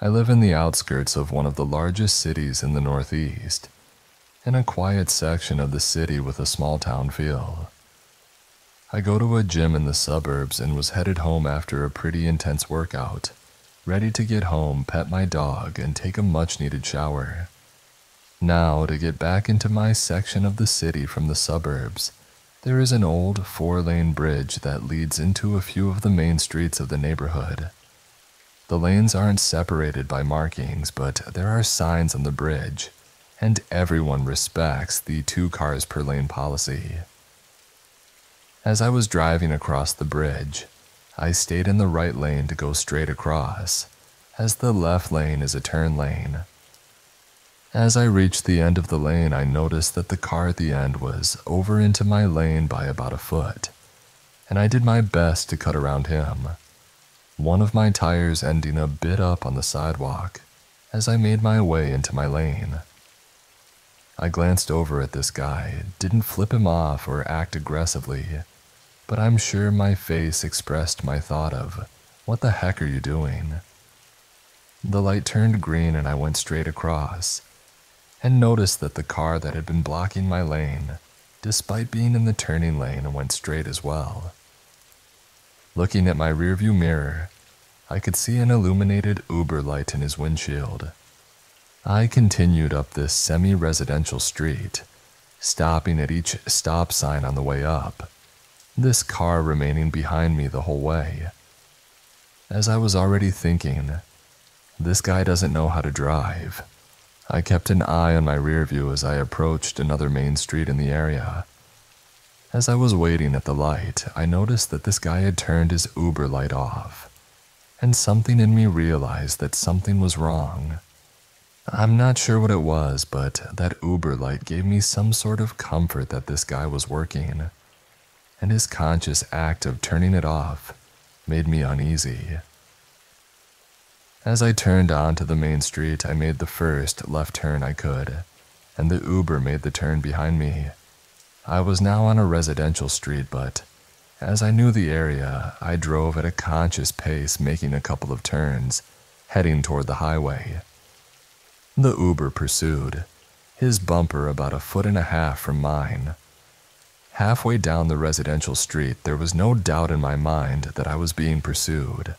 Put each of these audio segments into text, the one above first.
I live in the outskirts of one of the largest cities in the Northeast, in a quiet section of the city with a small town feel. I go to a gym in the suburbs and was headed home after a pretty intense workout, ready to get home, pet my dog, and take a much-needed shower. Now, to get back into my section of the city from the suburbs, there is an old 4-lane bridge that leads into a few of the main streets of the neighborhood. The lanes aren't separated by markings, but there are signs on the bridge, and everyone respects the 2 cars per lane policy. As I was driving across the bridge, I stayed in the right lane to go straight across, as the left lane is a turn lane. As I reached the end of the lane, I noticed that the car at the end was over into my lane by about a foot, and I did my best to cut around him, one of my tires ending a bit up on the sidewalk as I made my way into my lane. I glanced over at this guy, didn't flip him off or act aggressively, but I'm sure my face expressed my thought of, "What the heck are you doing?" The light turned green and I went straight across, and noticed that the car that had been blocking my lane, despite being in the turning lane, went straight as well. Looking at my rearview mirror, I could see an illuminated Uber light in his windshield. I continued up this semi-residential street, stopping at each stop sign on the way up, this car remaining behind me the whole way. As I was already thinking, this guy doesn't know how to drive, I kept an eye on my rear view as I approached another main street in the area. As I was waiting at the light, I noticed that this guy had turned his Uber light off, and something in me realized that something was wrong. I'm not sure what it was, but that Uber light gave me some sort of comfort that this guy was working, and his conscious act of turning it off made me uneasy. As I turned onto the main street, I made the first left turn I could, and the Uber made the turn behind me. I was now on a residential street, but as I knew the area, I drove at a conscious pace, making a couple of turns, heading toward the highway. The Uber pursued, his bumper about 1.5 feet from mine. Halfway down the residential street, there was no doubt in my mind that I was being pursued.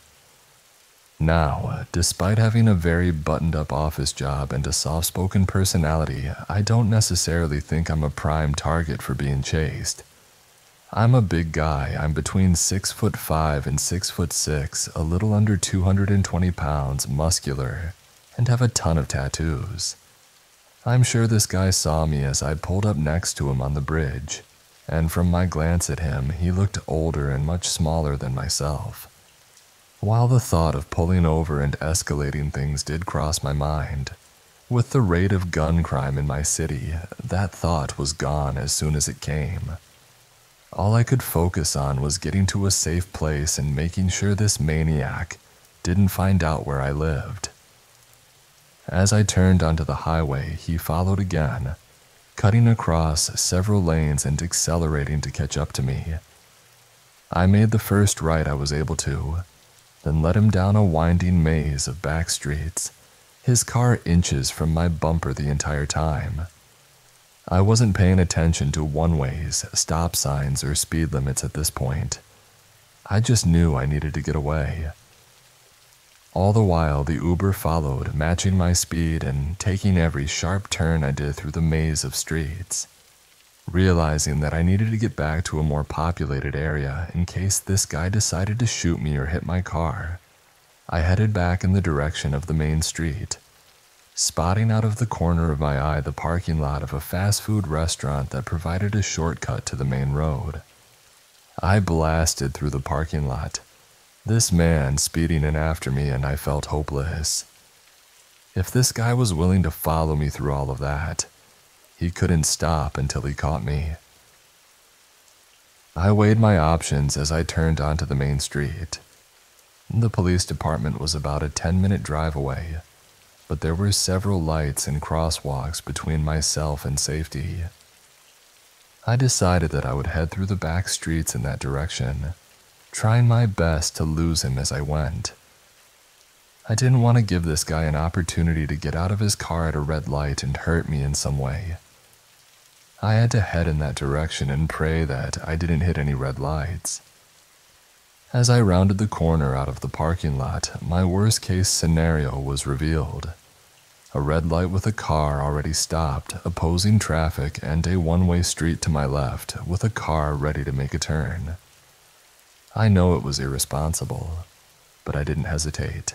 Now, despite having a very buttoned-up office job and a soft-spoken personality, I don't necessarily think I'm a prime target for being chased. I'm a big guy. I'm between 6'5" and 6'6", a little under 220 pounds, muscular, and have a ton of tattoos. I'm sure this guy saw me as I pulled up next to him on the bridge, and from my glance at him, he looked older and much smaller than myself. While the thought of pulling over and escalating things did cross my mind, with the rate of gun crime in my city, that thought was gone as soon as it came. All I could focus on was getting to a safe place and making sure this maniac didn't find out where I lived. As I turned onto the highway, he followed again, cutting across several lanes and accelerating to catch up to me. I made the first right I was able to, then led him down a winding maze of back streets, his car inches from my bumper the entire time. I wasn't paying attention to one-ways, stop signs, or speed limits at this point. I just knew I needed to get away. All the while, the Uber followed, matching my speed and taking every sharp turn I did through the maze of streets. Realizing that I needed to get back to a more populated area in case this guy decided to shoot me or hit my car, I headed back in the direction of the main street, spotting out of the corner of my eye the parking lot of a fast food restaurant that provided a shortcut to the main road. I blasted through the parking lot, this man speeding in after me, and I felt hopeless. If this guy was willing to follow me through all of that, he couldn't stop until he caught me. I weighed my options as I turned onto the main street. The police department was about a 10-minute drive away, but there were several lights and crosswalks between myself and safety. I decided that I would head through the back streets in that direction, trying my best to lose him as I went. I didn't want to give this guy an opportunity to get out of his car at a red light and hurt me in some way. I had to head in that direction and pray that I didn't hit any red lights. As I rounded the corner out of the parking lot, my worst-case scenario was revealed. A red light with a car already stopped, opposing traffic, and a one-way street to my left with a car ready to make a turn. I know it was irresponsible, but I didn't hesitate.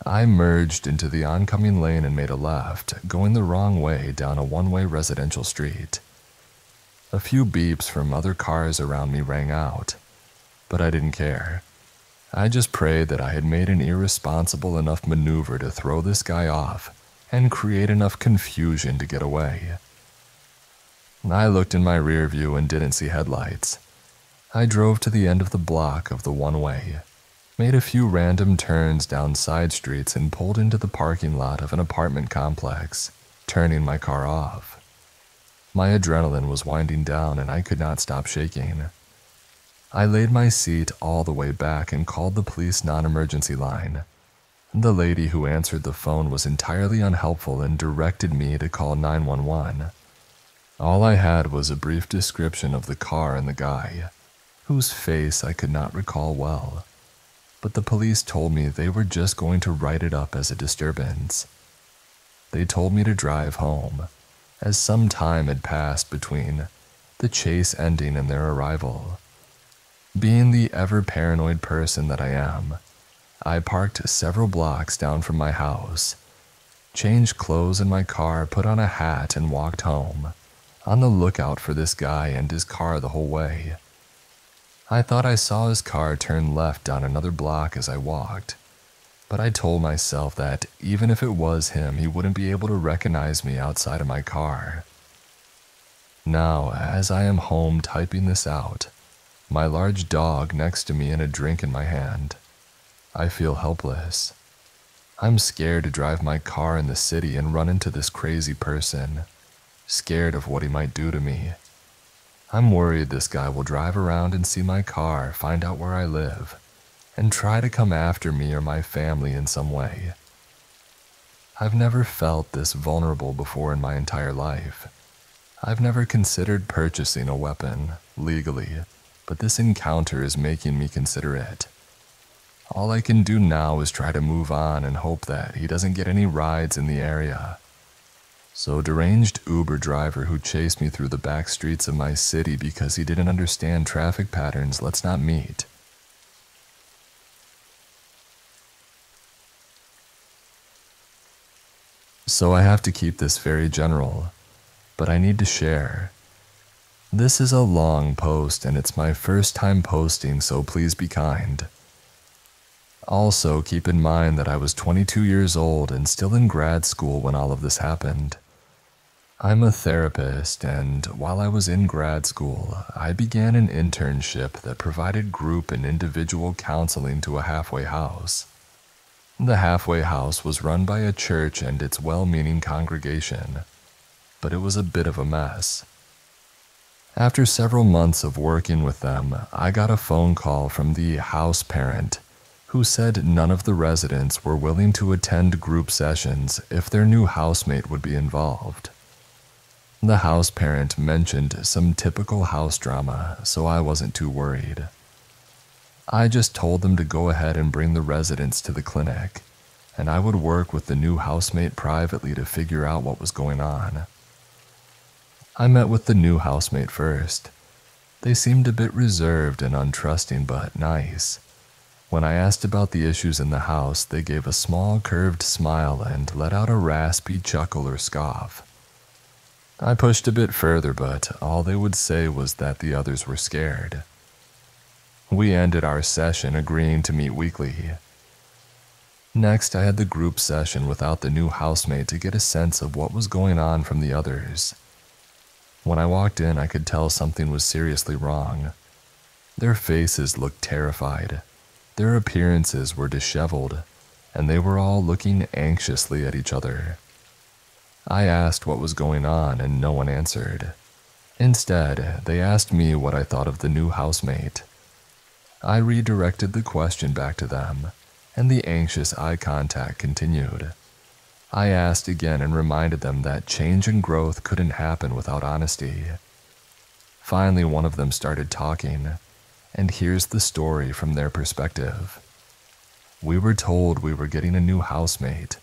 I merged into the oncoming lane and made a left, going the wrong way down a one-way residential street. A few beeps from other cars around me rang out, but I didn't care. I just prayed that I had made an irresponsible enough maneuver to throw this guy off and create enough confusion to get away. I looked in my rear view and didn't see headlights. I drove to the end of the block of the one-way, made a few random turns down side streets and pulled into the parking lot of an apartment complex, turning my car off. My adrenaline was winding down and I could not stop shaking. I laid my seat all the way back and called the police non-emergency line. The lady who answered the phone was entirely unhelpful and directed me to call 911. All I had was a brief description of the car and the guy, whose face I could not recall well. But the police told me they were just going to write it up as a disturbance. They told me to drive home, as some time had passed between the chase ending and their arrival. Being the ever-paranoid person that I am, I parked several blocks down from my house, changed clothes in my car, put on a hat, and walked home, on the lookout for this guy and his car the whole way. I thought I saw his car turn left down another block as I walked, but I told myself that even if it was him, he wouldn't be able to recognize me outside of my car. Now, as I am home typing this out, my large dog next to me and a drink in my hand, I feel helpless. I'm scared to drive my car in the city and run into this crazy person, scared of what he might do to me. I'm worried this guy will drive around and see my car, find out where I live, and try to come after me or my family in some way. I've never felt this vulnerable before in my entire life. I've never considered purchasing a weapon, legally, but this encounter is making me consider it. All I can do now is try to move on and hope that he doesn't get any rides in the area. So deranged Uber driver who chased me through the back streets of my city because he didn't understand traffic patterns, let's not meet. So I have to keep this very general, but I need to share. This is a long post and it's my first time posting, so please be kind. Also, keep in mind that I was 22 years old and still in grad school when all of this happened. I'm a therapist, and while I was in grad school, I began an internship that provided group and individual counseling to a halfway house. The halfway house was run by a church and its well-meaning congregation, but it was a bit of a mess. After several months of working with them, I got a phone call from the house parent who said none of the residents were willing to attend group sessions if their new housemate would be involved. The house parent mentioned some typical house drama, so I wasn't too worried. I just told them to go ahead and bring the residents to the clinic, and I would work with the new housemate privately to figure out what was going on. I met with the new housemate first. They seemed a bit reserved and untrusting, but nice. When I asked about the issues in the house, they gave a small curved smile and let out a raspy chuckle or scoff. I pushed a bit further, but all they would say was that the others were scared. We ended our session agreeing to meet weekly. Next, I had the group session without the new housemate to get a sense of what was going on from the others. When I walked in, I could tell something was seriously wrong. Their faces looked terrified. Their appearances were disheveled, and they were all looking anxiously at each other. I asked what was going on, and no one answered. Instead, they asked me what I thought of the new housemate. I redirected the question back to them, and the anxious eye contact continued. I asked again and reminded them that change and growth couldn't happen without honesty. Finally, one of them started talking, and here's the story from their perspective. We were told we were getting a new housemate,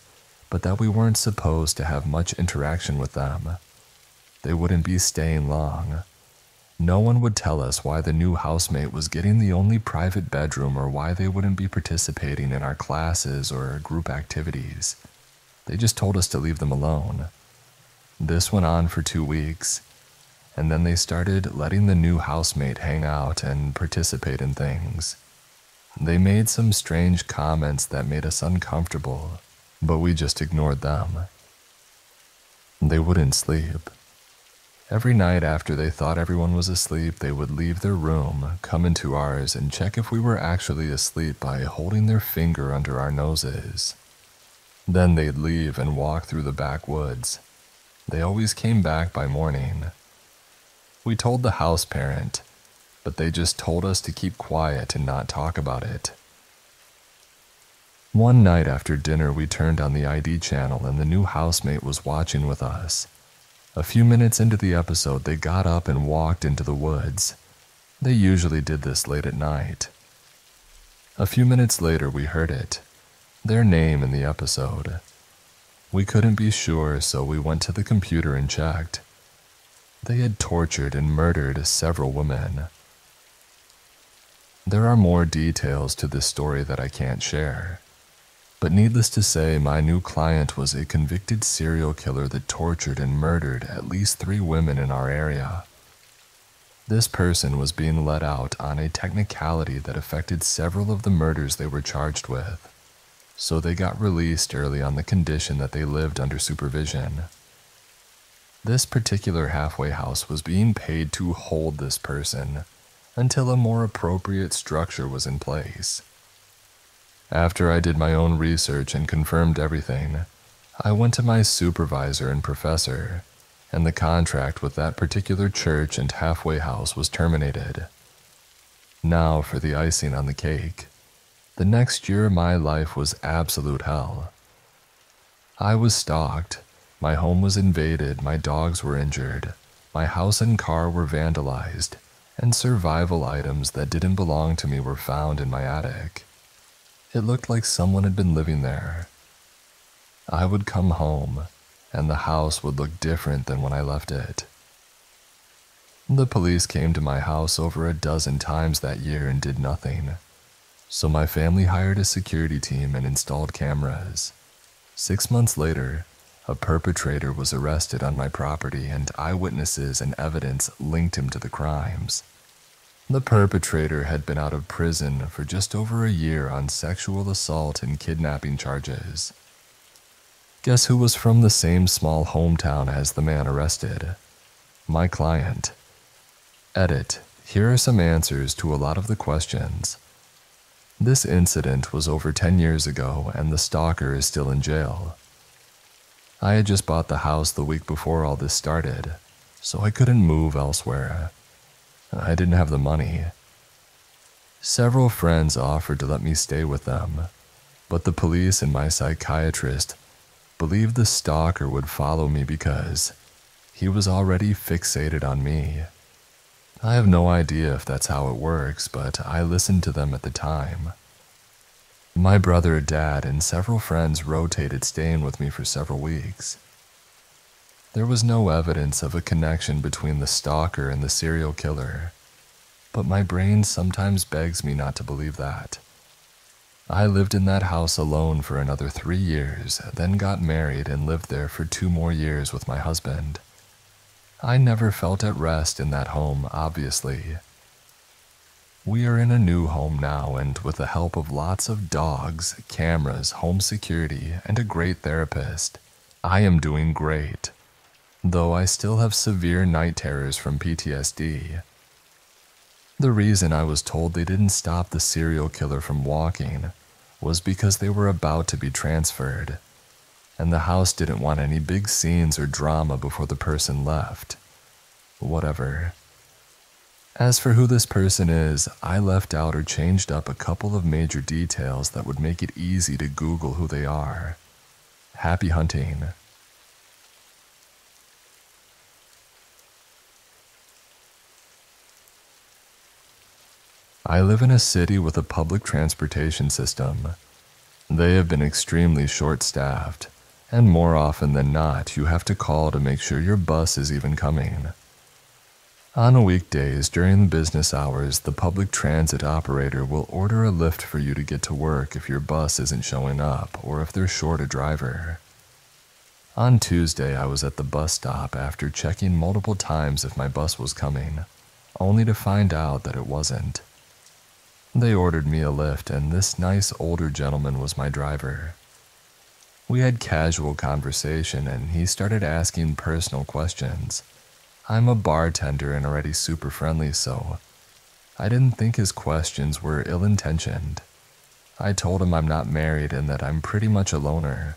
but that we weren't supposed to have much interaction with them. They wouldn't be staying long. No one would tell us why the new housemate was getting the only private bedroom or why they wouldn't be participating in our classes or group activities. They just told us to leave them alone. This went on for 2 weeks, and then they started letting the new housemate hang out and participate in things. They made some strange comments that made us uncomfortable, but we just ignored them. They wouldn't sleep. Every night after they thought everyone was asleep, they would leave their room, come into ours, and check if we were actually asleep by holding their finger under our noses. Then they'd leave and walk through the backwoods. They always came back by morning. We told the house parent, but they just told us to keep quiet and not talk about it. One night after dinner, we turned on the ID channel and the new housemate was watching with us. A few minutes into the episode, they got up and walked into the woods. They usually did this late at night. A few minutes later, we heard it. Their name in the episode. We couldn't be sure, so we went to the computer and checked. They had tortured and murdered several women. There are more details to this story that I can't share. But needless to say, my new client was a convicted serial killer that tortured and murdered at least 3 women in our area. This person was being let out on a technicality that affected several of the murders they were charged with, so they got released early on the condition that they lived under supervision. This particular halfway house was being paid to hold this person until a more appropriate structure was in place. After I did my own research and confirmed everything, I went to my supervisor and professor, and the contract with that particular church and halfway house was terminated. Now for the icing on the cake. The next year, my life was absolute hell. I was stalked, my home was invaded, my dogs were injured, my house and car were vandalized, and survival items that didn't belong to me were found in my attic. It looked like someone had been living there. I would come home, and the house would look different than when I left it. The police came to my house over a dozen times that year and did nothing, so my family hired a security team and installed cameras. 6 months later, a perpetrator was arrested on my property and eyewitnesses and evidence linked him to the crimes. The perpetrator had been out of prison for just over a year on sexual assault and kidnapping charges. Guess who was from the same small hometown as the man arrested? My client. Edit. Here are some answers to a lot of the questions. This incident was over 10 years ago and the stalker is still in jail. I had just bought the house the week before all this started, so I couldn't move elsewhere. I didn't have the money. Several friends offered to let me stay with them, but the police and my psychiatrist believed the stalker would follow me because he was already fixated on me. I have no idea if that's how it works, but I listened to them at the time. My brother, dad, and several friends rotated staying with me for several weeks. There was no evidence of a connection between the stalker and the serial killer, but my brain sometimes begs me not to believe that. I lived in that house alone for another 3 years, then got married and lived there for 2 more years with my husband. I never felt at rest in that home, obviously. We are in a new home now, and with the help of lots of dogs, cameras, home security, and a great therapist, I am doing great. Though I still have severe night terrors from PTSD. The reason I was told they didn't stop the serial killer from walking was because they were about to be transferred, and the house didn't want any big scenes or drama before the person left. Whatever. As for who this person is, I left out or changed up a couple of major details that would make it easy to Google who they are. Happy hunting. I live in a city with a public transportation system. They have been extremely short-staffed, and more often than not, you have to call to make sure your bus is even coming. On weekdays during business hours, the public transit operator will order a lift for you to get to work if your bus isn't showing up or if they're short a driver. On Tuesday, I was at the bus stop after checking multiple times if my bus was coming, only to find out that it wasn't. They ordered me a lift, and this nice older gentleman was my driver. We had casual conversation, and he started asking personal questions. I'm a bartender and already super friendly, so I didn't think his questions were ill-intentioned. I told him I'm not married and that I'm pretty much a loner.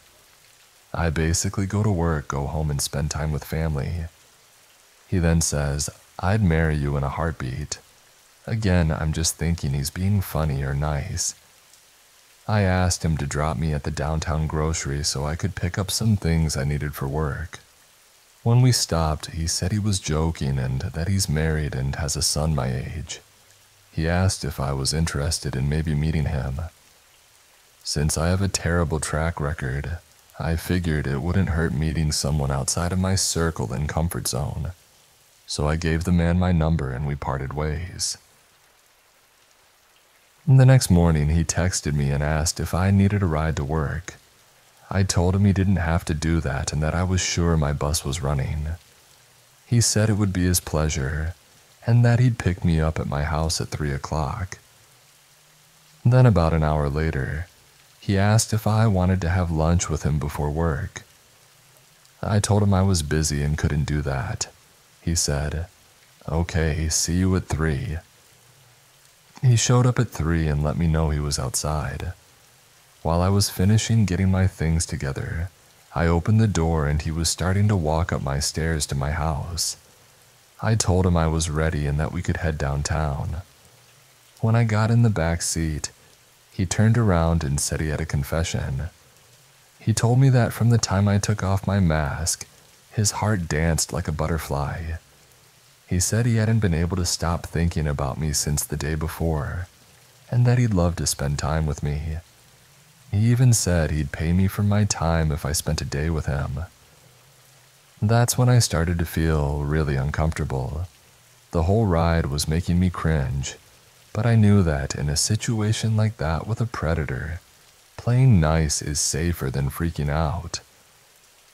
I basically go to work, go home, and spend time with family. He then says, I'd marry you in a heartbeat. Again, I'm just thinking he's being funny or nice. I asked him to drop me at the downtown grocery so I could pick up some things I needed for work. When we stopped, he said he was joking and that he's married and has a son my age. He asked if I was interested in maybe meeting him. Since I have a terrible track record, I figured it wouldn't hurt meeting someone outside of my circle and comfort zone. So I gave the man my number and we parted ways. The next morning, he texted me and asked if I needed a ride to work. I told him he didn't have to do that and that I was sure my bus was running. He said it would be his pleasure and that he'd pick me up at my house at 3 o'clock. Then about an hour later, he asked if I wanted to have lunch with him before work. I told him I was busy and couldn't do that. He said, "Okay, see you at 3. He showed up at 3 and let me know he was outside. While I was finishing getting my things together, I opened the door and he was starting to walk up my stairs to my house. I told him I was ready and that we could head downtown. When I got in the back seat, he turned around and said he had a confession. He told me that from the time I took off my mask, his heart danced like a butterfly. He said he hadn't been able to stop thinking about me since the day before, and that he'd love to spend time with me. He even said he'd pay me for my time if I spent a day with him. That's when I started to feel really uncomfortable. The whole ride was making me cringe, but I knew that in a situation like that with a predator, playing nice is safer than freaking out.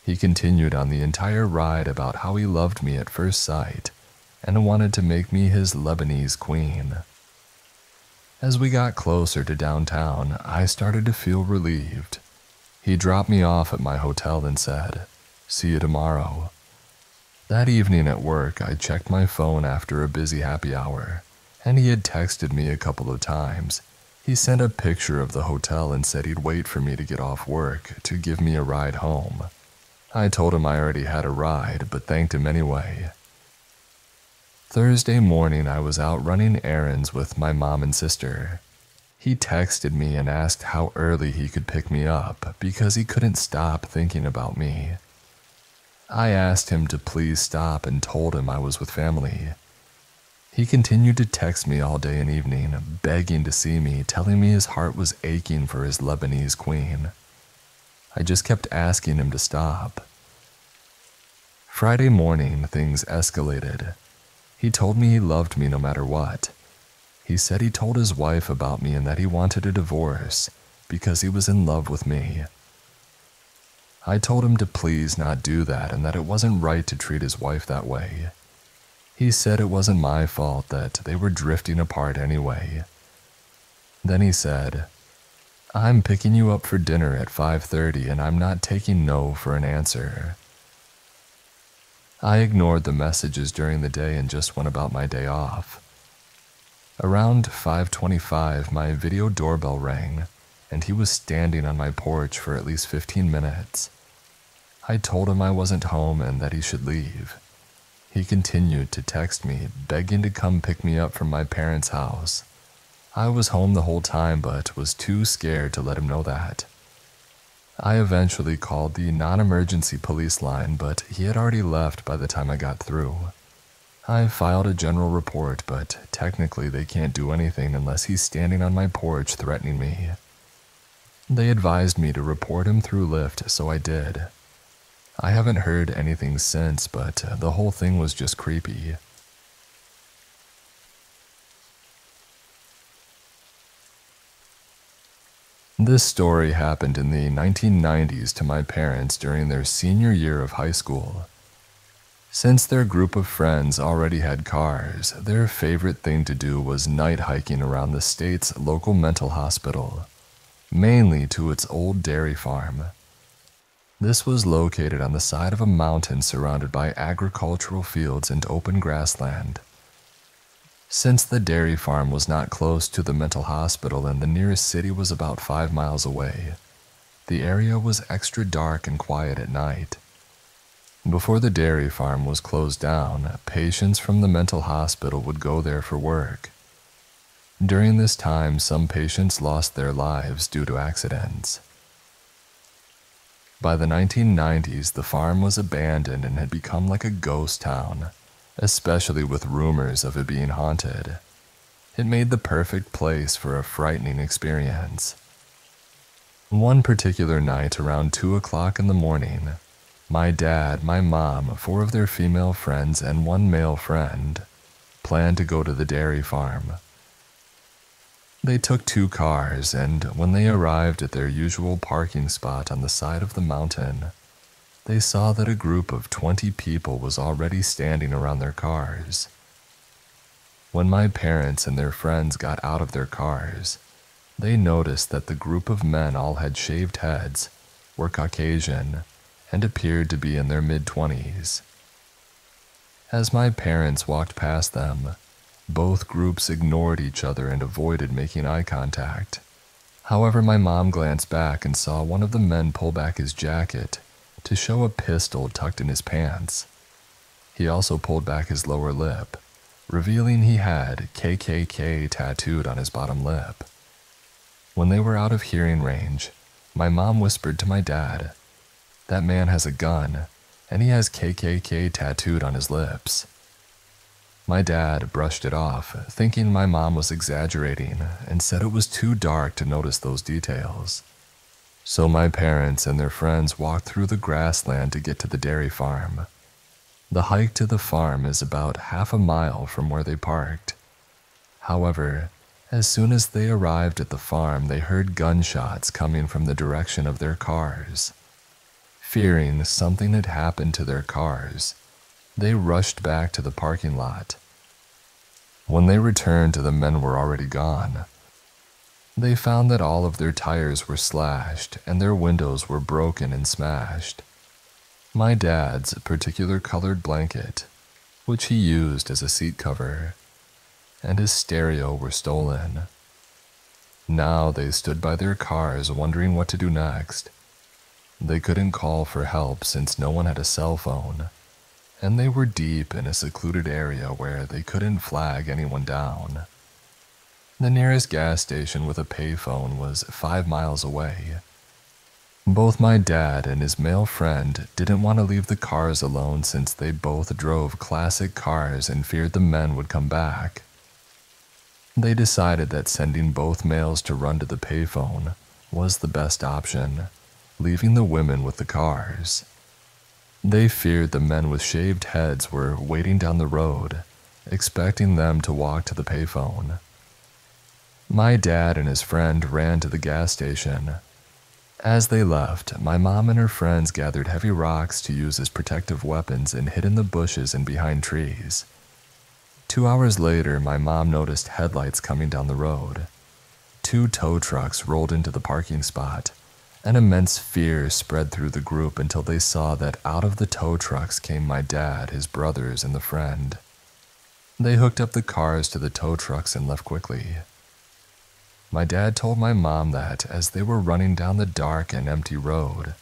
He continued on the entire ride about how he loved me at first sight and wanted to make me his Lebanese queen. As we got closer to downtown, I started to feel relieved. He dropped me off at my hotel and said, "See you tomorrow." That evening at work, I checked my phone after a busy happy hour, and he had texted me a couple of times. He sent a picture of the hotel and said he'd wait for me to get off work to give me a ride home. I told him I already had a ride, but thanked him anyway. Thursday morning, I was out running errands with my mom and sister. He texted me and asked how early he could pick me up because he couldn't stop thinking about me. I asked him to please stop and told him I was with family. He continued to text me all day and evening, begging to see me, telling me his heart was aching for his Lebanese queen. I just kept asking him to stop. Friday morning, things escalated. He told me he loved me no matter what. He said he told his wife about me and that he wanted a divorce because he was in love with me. I told him to please not do that and that it wasn't right to treat his wife that way. He said it wasn't my fault, that they were drifting apart anyway. Then he said, "I'm picking you up for dinner at 5:30 and I'm not taking no for an answer." I ignored the messages during the day and just went about my day off. Around 5:25, my video doorbell rang, and he was standing on my porch for at least 15 minutes. I told him I wasn't home and that he should leave. He continued to text me, begging to come pick me up from my parents' house. I was home the whole time but was too scared to let him know that. I eventually called the non-emergency police line, but he had already left by the time I got through. I filed a general report, but technically they can't do anything unless he's standing on my porch threatening me. They advised me to report him through Lyft, so I did. I haven't heard anything since, but the whole thing was just creepy. This story happened in the 1990s to my parents during their senior year of high school. Since their group of friends already had cars, their favorite thing to do was night hiking around the state's local mental hospital, mainly to its old dairy farm. This was located on the side of a mountain surrounded by agricultural fields and open grassland. Since the dairy farm was not close to the mental hospital and the nearest city was about 5 miles away, the area was extra dark and quiet at night. Before the dairy farm was closed down, patients from the mental hospital would go there for work. During this time, some patients lost their lives due to accidents. By the 1990s, the farm was abandoned and had become like a ghost town, especially with rumors of it being haunted. It made the perfect place for a frightening experience. One particular night around 2 o'clock in the morning, my dad, my mom, 4 of their female friends, and 1 male friend planned to go to the dairy farm. They took 2 cars, and when they arrived at their usual parking spot on the side of the mountain, they saw that a group of 20 people was already standing around their cars. When my parents and their friends got out of their cars, they noticed that the group of men all had shaved heads, were Caucasian, and appeared to be in their mid-20s. As my parents walked past them, both groups ignored each other and avoided making eye contact. However, my mom glanced back and saw one of the men pull back his jacket to show a pistol tucked in his pants. He also pulled back his lower lip, revealing he had KKK tattooed on his bottom lip. When they were out of hearing range, my mom whispered to my dad, "That man has a gun, and he has KKK tattooed on his lips." My dad brushed it off, thinking my mom was exaggerating, and said it was too dark to notice those details. So my parents and their friends walked through the grassland to get to the dairy farm. The hike to the farm is about half a mile from where they parked. However, as soon as they arrived at the farm, they heard gunshots coming from the direction of their cars. Fearing something had happened to their cars, they rushed back to the parking lot. When they returned, the men were already gone. They found that all of their tires were slashed and their windows were broken and smashed. My dad's particular colored blanket, which he used as a seat cover, and his stereo were stolen. Now they stood by their cars wondering what to do next. They couldn't call for help since no one had a cell phone, and they were deep in a secluded area where they couldn't flag anyone down. The nearest gas station with a payphone was 5 miles away. Both my dad and his male friend didn't want to leave the cars alone since they both drove classic cars and feared the men would come back. They decided that sending both males to run to the payphone was the best option, leaving the women with the cars. They feared the men with shaved heads were waiting down the road, expecting them to walk to the payphone. My dad and his friend ran to the gas station. As they left, my mom and her friends gathered heavy rocks to use as protective weapons and hid in the bushes and behind trees. 2 hours later, my mom noticed headlights coming down the road. 2 tow trucks rolled into the parking spot. An immense fear spread through the group until they saw that out of the tow trucks came my dad, his brothers, and the friend. They hooked up the cars to the tow trucks and left quickly. My dad told my mom that as they were running down the dark and empty road,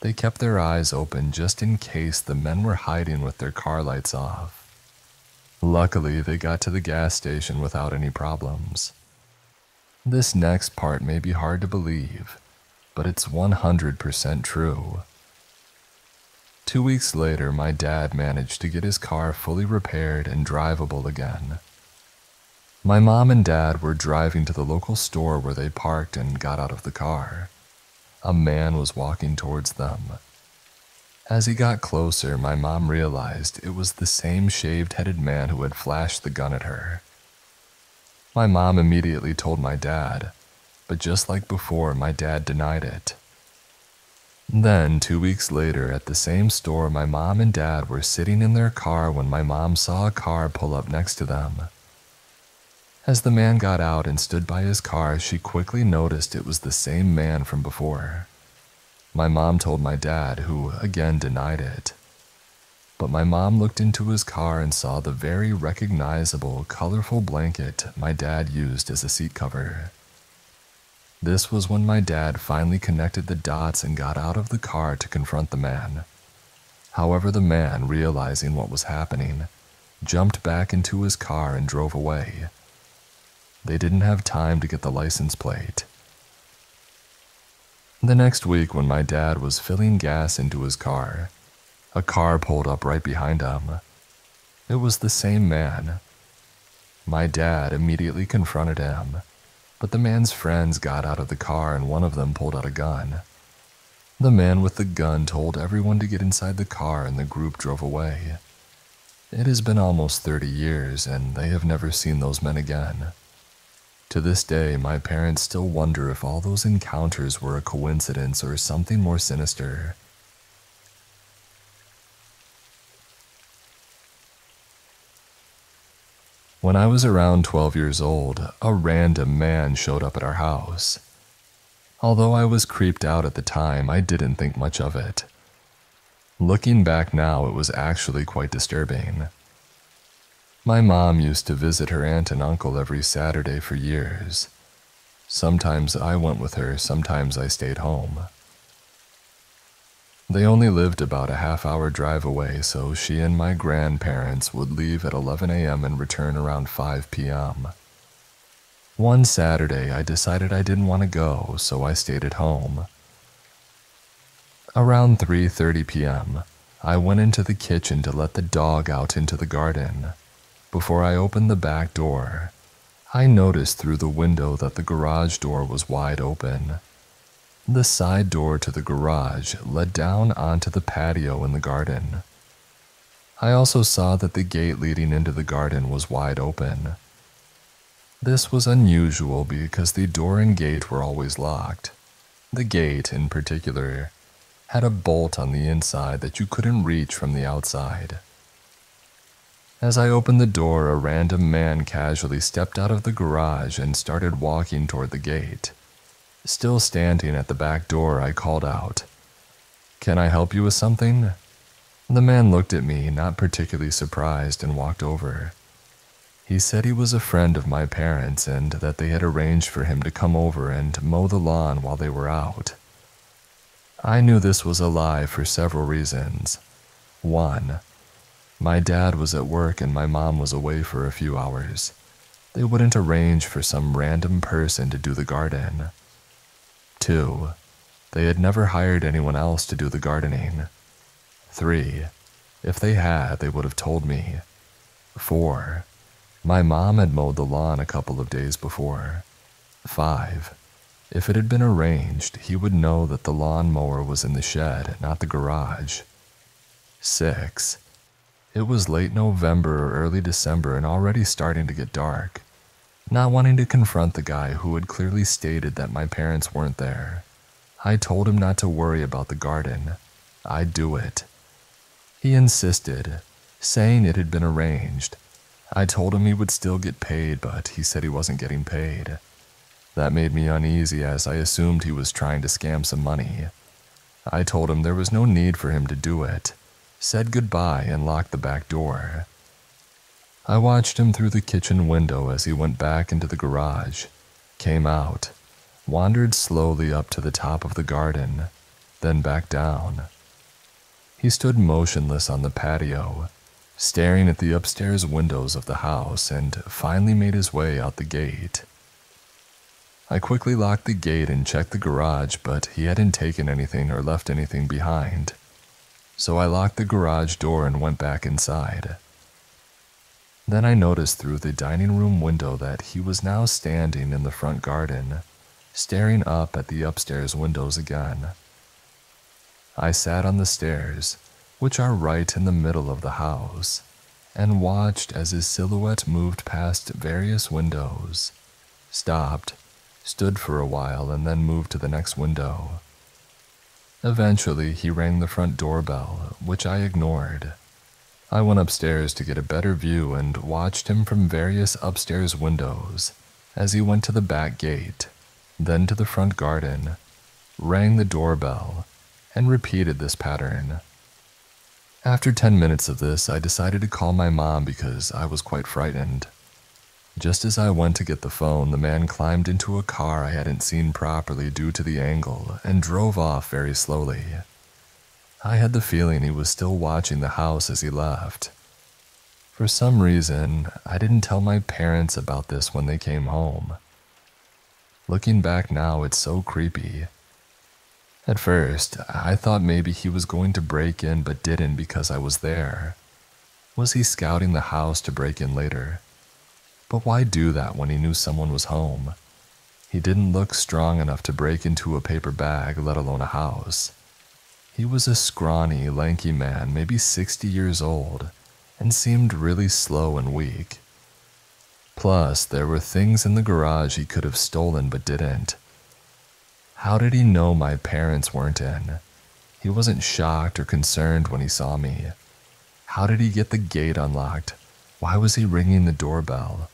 They kept their eyes open just in case the men were hiding with their car lights off. Luckily, they got to the gas station without any problems. This next part may be hard to believe, but it's 100% true. 2 weeks later, my dad managed to get his car fully repaired and drivable again. My mom and dad were driving to the local store where they parked and got out of the car. A man was walking towards them. As he got closer, my mom realized it was the same shaved-headed man who had flashed the gun at her. My mom immediately told my dad, but just like before, my dad denied it. Then, 2 weeks later, at the same store, my mom and dad were sitting in their car when my mom saw a car pull up next to them. As the man got out and stood by his car, she quickly noticed it was the same man from before. My mom told my dad, who again denied it. But my mom looked into his car and saw the very recognizable, colorful blanket my dad used as a seat cover. This was when my dad finally connected the dots and got out of the car to confront the man. However, the man, realizing what was happening, jumped back into his car and drove away. They didn't have time to get the license plate. The next week, when my dad was filling gas into his car, a car pulled up right behind him. It was the same man. My dad immediately confronted him, but the man's friends got out of the car and one of them pulled out a gun. The man with the gun told everyone to get inside the car and the group drove away. It has been almost 30 years and they have never seen those men again. To this day, my parents still wonder if all those encounters were a coincidence or something more sinister. When I was around 12 years old, a random man showed up at our house. Although I was creeped out at the time, I didn't think much of it. Looking back now, it was actually quite disturbing. My mom used to visit her aunt and uncle every Saturday for years. Sometimes I went with her, sometimes I stayed home. They only lived about a half-hour drive away, so she and my grandparents would leave at 11 a.m. and return around 5 p.m. One Saturday, I decided I didn't want to go, so I stayed at home. Around 3:30 p.m., I went into the kitchen to let the dog out into the garden. Before I opened the back door, I noticed through the window that the garage door was wide open. The side door to the garage led down onto the patio in the garden. I also saw that the gate leading into the garden was wide open. This was unusual because the door and gate were always locked. The gate, in particular, had a bolt on the inside that you couldn't reach from the outside. As I opened the door, a random man casually stepped out of the garage and started walking toward the gate. Still standing at the back door, I called out, "Can I help you with something?" The man looked at me, not particularly surprised, and walked over. He said he was a friend of my parents and that they had arranged for him to come over and mow the lawn while they were out. I knew this was a lie for several reasons. 1. My dad was at work and my mom was away for a few hours. They wouldn't arrange for some random person to do the garden. 2. They had never hired anyone else to do the gardening. 3. If they had, they would have told me. 4. My mom had mowed the lawn a couple of days before. 5. If it had been arranged, he would know that the lawnmower was in the shed, not the garage. 6. It was late November or early December and already starting to get dark. Not wanting to confront the guy who had clearly stated that my parents weren't there, I told him not to worry about the garden. I'd do it. He insisted, saying it had been arranged. I told him he would still get paid, but he said he wasn't getting paid. That made me uneasy as I assumed he was trying to scam some money. I told him there was no need for him to do it, said goodbye and locked the back door. I watched him through the kitchen window as he went back into the garage, came out, wandered slowly up to the top of the garden, then back down. He stood motionless on the patio, staring at the upstairs windows of the house, and finally made his way out the gate. I quickly locked the gate and checked the garage, but he hadn't taken anything or left anything behind. So I locked the garage door and went back inside. Then I noticed through the dining room window that he was now standing in the front garden, staring up at the upstairs windows again. I sat on the stairs, which are right in the middle of the house, and watched as his silhouette moved past various windows, stopped, stood for a while, and then moved to the next window. Eventually, he rang the front doorbell, which I ignored. I went upstairs to get a better view and watched him from various upstairs windows as he went to the back gate, then to the front garden, rang the doorbell, and repeated this pattern. After 10 minutes of this, I decided to call my mom because I was quite frightened. Just as I went to get the phone, the man climbed into a car I hadn't seen properly due to the angle and drove off very slowly. I had the feeling he was still watching the house as he left. For some reason, I didn't tell my parents about this when they came home. Looking back now, it's so creepy. At first, I thought maybe he was going to break in but didn't because I was there. Was he scouting the house to break in later? But why do that when he knew someone was home? He didn't look strong enough to break into a paper bag, let alone a house. He was a scrawny, lanky man, maybe 60 years old, and seemed really slow and weak. Plus, there were things in the garage he could have stolen but didn't. How did he know my parents weren't in? He wasn't shocked or concerned when he saw me. How did he get the gate unlocked? Why was he ringing the doorbell?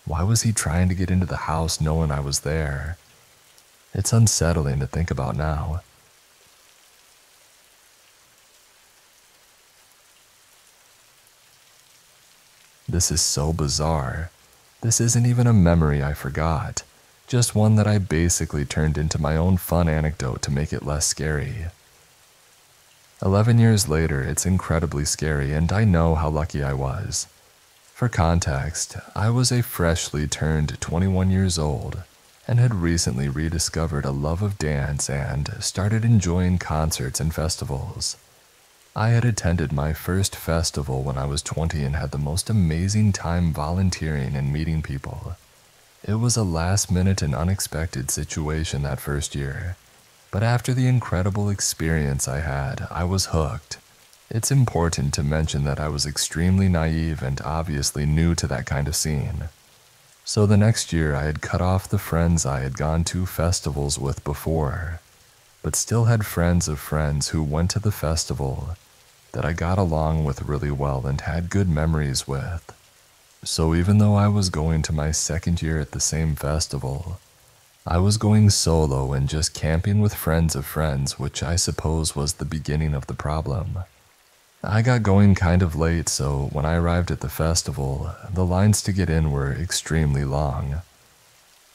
Why was he trying to get into the house knowing I was there? It's unsettling to think about now. This is so bizarre. This isn't even a memory I forgot, just one that I basically turned into my own fun anecdote to make it less scary. 11 years later, it's incredibly scary, and I know how lucky I was. For context, I was a freshly turned 21 years old and had recently rediscovered a love of dance and started enjoying concerts and festivals. I had attended my first festival when I was 20 and had the most amazing time volunteering and meeting people. It was a last-minute and unexpected situation that first year, but after the incredible experience I had, I was hooked. It's important to mention that I was extremely naive and obviously new to that kind of scene. So the next year I had cut off the friends I had gone to festivals with before, but still had friends of friends who went to the festival that I got along with really well and had good memories with. So even though I was going to my second year at the same festival, I was going solo and just camping with friends of friends, which I suppose was the beginning of the problem. I got going kind of late, so when I arrived at the festival, the lines to get in were extremely long.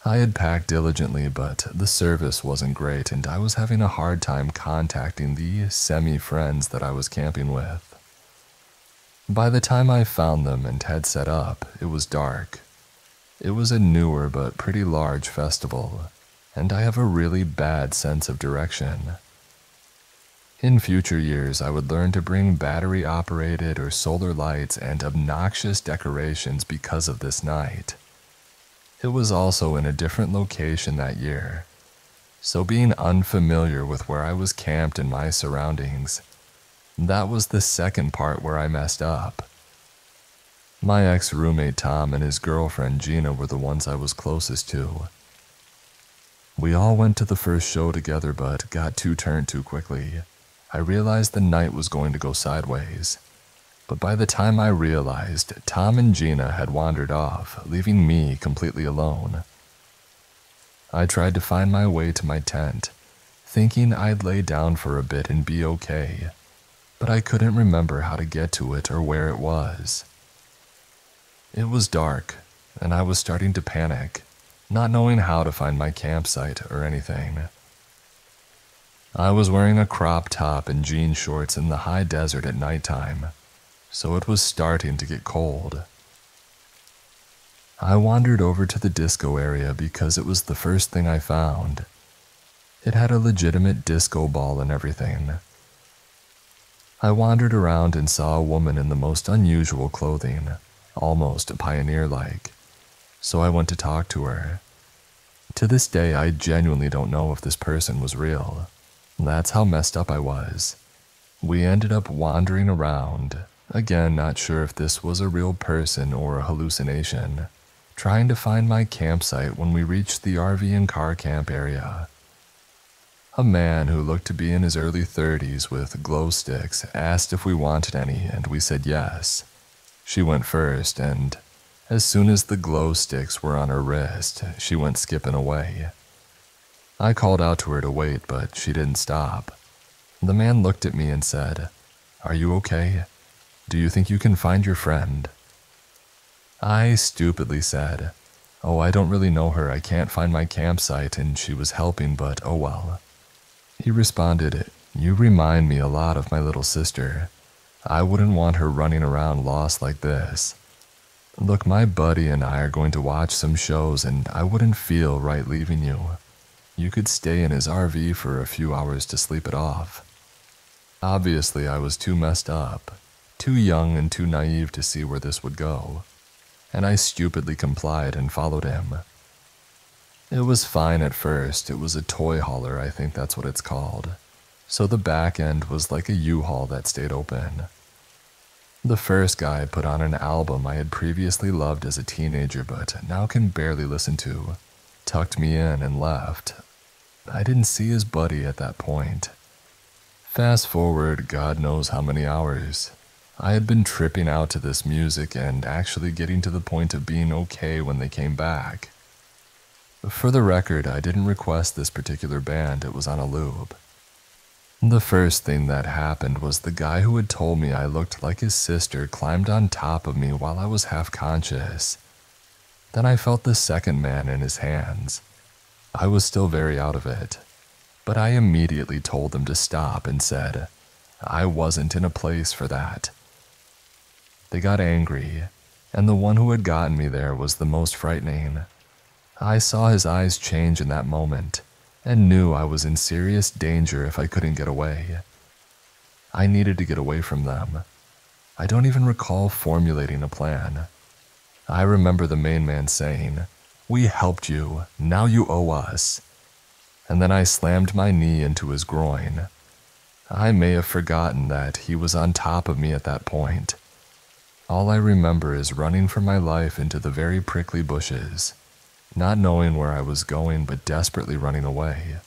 I had packed diligently, but the service wasn't great, and I was having a hard time contacting the semi-friends that I was camping with. By the time I found them and had set up, it was dark. It was a newer but pretty large festival, and I have a really bad sense of direction. In future years, I would learn to bring battery-operated or solar lights and obnoxious decorations because of this night. It was also in a different location that year, so being unfamiliar with where I was camped and my surroundings, that was the second part where I messed up. My ex-roommate Tom and his girlfriend Gina were the ones I was closest to. We all went to the first show together but got too turned too quickly. I realized the night was going to go sideways. But by the time I realized, Tom and Gina had wandered off, leaving me completely alone. I tried to find my way to my tent, thinking I'd lay down for a bit and be okay, but I couldn't remember how to get to it or where it was. It was dark, and I was starting to panic, not knowing how to find my campsite or anything. I was wearing a crop top and jean shorts in the high desert at nighttime, so it was starting to get cold. I wandered over to the disco area because it was the first thing I found. It had a legitimate disco ball and everything. I wandered around and saw a woman in the most unusual clothing, almost pioneer-like, so I went to talk to her. To this day, I genuinely don't know if this person was real. That's how messed up I was. We ended up wandering around, again not sure if this was a real person or a hallucination, trying to find my campsite when we reached the RV and car camp area. A man who looked to be in his early 30s with glow sticks asked if we wanted any, and we said yes. She went first, and as soon as the glow sticks were on her wrist, she went skipping away. I called out to her to wait, but she didn't stop. The man looked at me and said, "Are you okay? Do you think you can find your friend?" I stupidly said, "Oh, I don't really know her. I can't find my campsite, and she was helping, but oh well." He responded, "You remind me a lot of my little sister. I wouldn't want her running around lost like this. Look, my buddy and I are going to watch some shows, and I wouldn't feel right leaving you. You could stay in his RV for a few hours to sleep it off." Obviously, I was too messed up, too young and too naive to see where this would go, and I stupidly complied and followed him. It was fine at first. It was a toy hauler, I think that's what it's called, so the back end was like a U-Haul that stayed open. The first guy put on an album I had previously loved as a teenager but now can barely listen to, tucked me in and left. I didn't see his buddy at that point. Fast forward God knows how many hours. I had been tripping out to this music and actually getting to the point of being okay when they came back. For the record, I didn't request this particular band, it was on a loop. The first thing that happened was the guy who had told me I looked like his sister climbed on top of me while I was half conscious. Then I felt the second man in his hands. I was still very out of it, but I immediately told them to stop and said, I wasn't in a place for that. They got angry, and the one who had gotten me there was the most frightening. I saw his eyes change in that moment, and knew I was in serious danger if I couldn't get away. I needed to get away from them. I don't even recall formulating a plan. I remember the main man saying, "We helped you, now you owe us." And then I slammed my knee into his groin. I may have forgotten that he was on top of me at that point. All I remember is running for my life into the very prickly bushes, not knowing where I was going but desperately running away.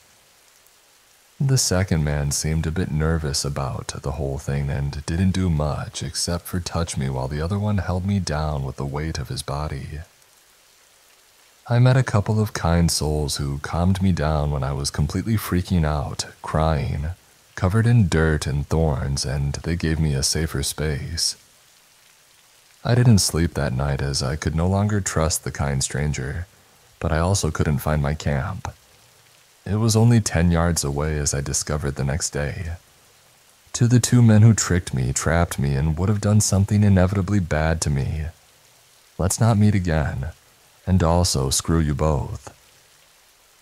The second man seemed a bit nervous about the whole thing and didn't do much except for touch me while the other one held me down with the weight of his body. I met a couple of kind souls who calmed me down when I was completely freaking out, crying, covered in dirt and thorns, and they gave me a safer space. I didn't sleep that night as I could no longer trust the kind stranger, but I also couldn't find my camp. It was only 10 yards away as I discovered the next day. To the two men who tricked me, trapped me, and would have done something inevitably bad to me, let's not meet again, and also screw you both.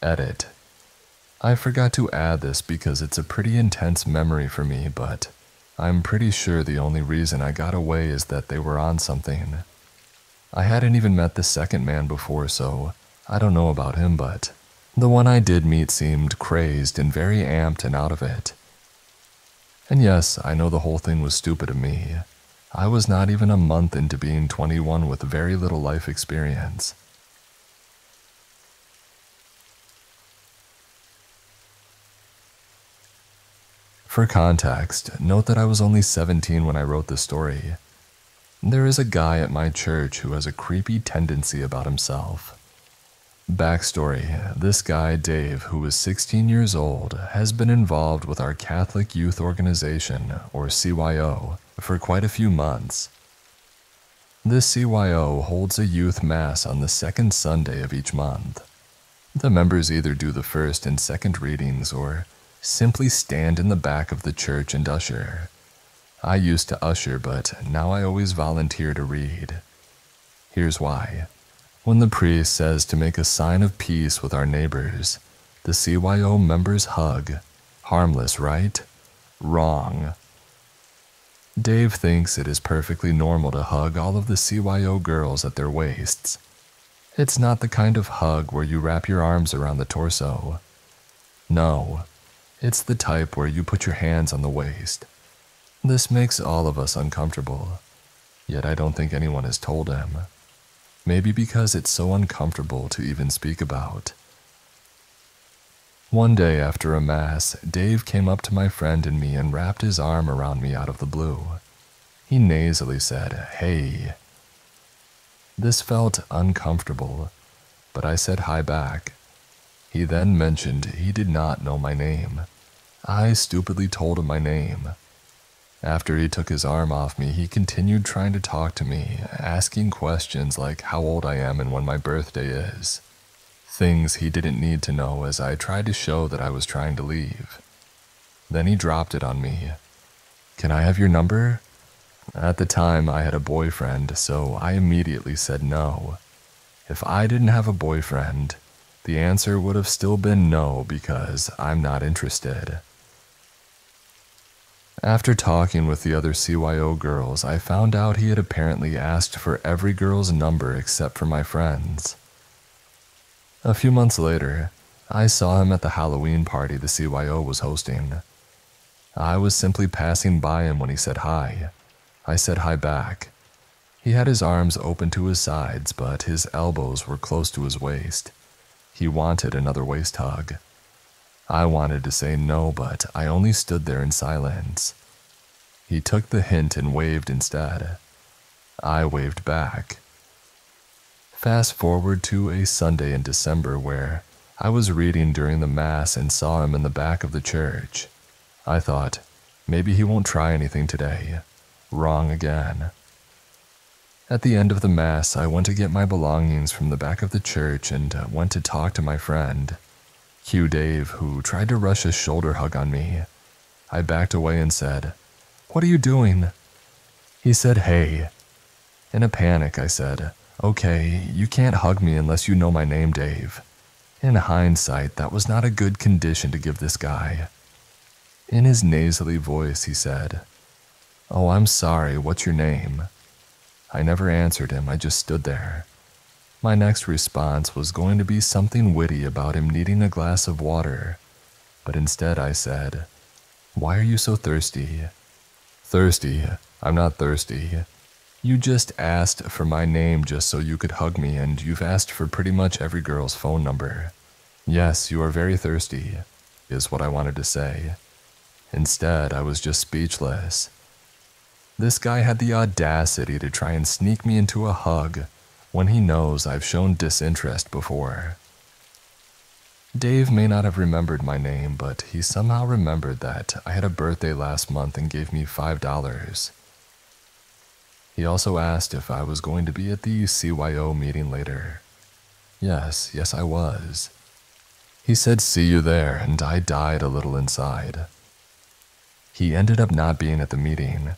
Edit. I forgot to add this because it's a pretty intense memory for me, but I'm pretty sure the only reason I got away is that they were on something. I hadn't even met the second man before, so I don't know about him, but the one I did meet seemed crazed and very amped and out of it. And yes, I know the whole thing was stupid of me. I was not even a month into being 21 with very little life experience. For context, note that I was only 17 when I wrote this story. There is a guy at my church who has a creepy tendency about himself. Backstory, this guy, Dave, who is 16 years old, has been involved with our Catholic Youth Organization, or CYO, for quite a few months. This CYO holds a youth mass on the second Sunday of each month. The members either do the first and second readings or Simply stand in the back of the church and usher. I used to usher, but now I always volunteer to read. Here's why. When the priest says to make a sign of peace with our neighbors, the CYO members hug. Harmless, right? Wrong. Dave thinks it is perfectly normal to hug all of the CYO girls at their waists. It's not the kind of hug where you wrap your arms around the torso. No, it's the type where you put your hands on the waist. This makes all of us uncomfortable, yet I don't think anyone has told him. Maybe because it's so uncomfortable to even speak about. One day after a mass, Dave came up to my friend and me and wrapped his arm around me out of the blue. He nasally said, "Hey." This felt uncomfortable, but I said hi back. He then mentioned he did not know my name. I stupidly told him my name. After he took his arm off me, he continued trying to talk to me, asking questions like how old I am and when my birthday is. Things he didn't need to know as I tried to show that I was trying to leave. Then he dropped it on me. "Can I have your number?" At the time, I had a boyfriend, so I immediately said no. If I didn't have a boyfriend, the answer would have still been no because I'm not interested. After talking with the other CYO girls, I found out he had apparently asked for every girl's number except for my friend's. A few months later, I saw him at the Halloween party the CYO was hosting. I was simply passing by him when he said hi. I said hi back. He had his arms open to his sides, but his elbows were close to his waist. He wanted another waist hug. I wanted to say no, but I only stood there in silence. He took the hint and waved instead. I waved back. Fast forward to a Sunday in December where I was reading during the Mass and saw him in the back of the church. I thought, maybe he won't try anything today. Wrong again. At the end of the Mass, I went to get my belongings from the back of the church and went to talk to my friend. Cue Dave, who tried to rush a shoulder hug on me. I backed away and said, "What are you doing?" He said, "Hey." In a panic, I said, "Okay, you can't hug me unless you know my name, Dave." In hindsight, that was not a good condition to give this guy. In his nasally voice, he said, "Oh, I'm sorry, what's your name?" I never answered him, I just stood there. My next response was going to be something witty about him needing a glass of water, but instead I said, "Why are you so thirsty?" "Thirsty? I'm not thirsty. You just asked for my name just so you could hug me, and you've asked for pretty much every girl's phone number. Yes, you are very thirsty," is what I wanted to say. Instead, I was just speechless. This guy had the audacity to try and sneak me into a hug when he knows I've shown disinterest before. Dave may not have remembered my name, but he somehow remembered that I had a birthday last month and gave me $5. He also asked if I was going to be at the CYO meeting later. Yes, I was. He said, "See you there," and I died a little inside. He ended up not being at the meeting.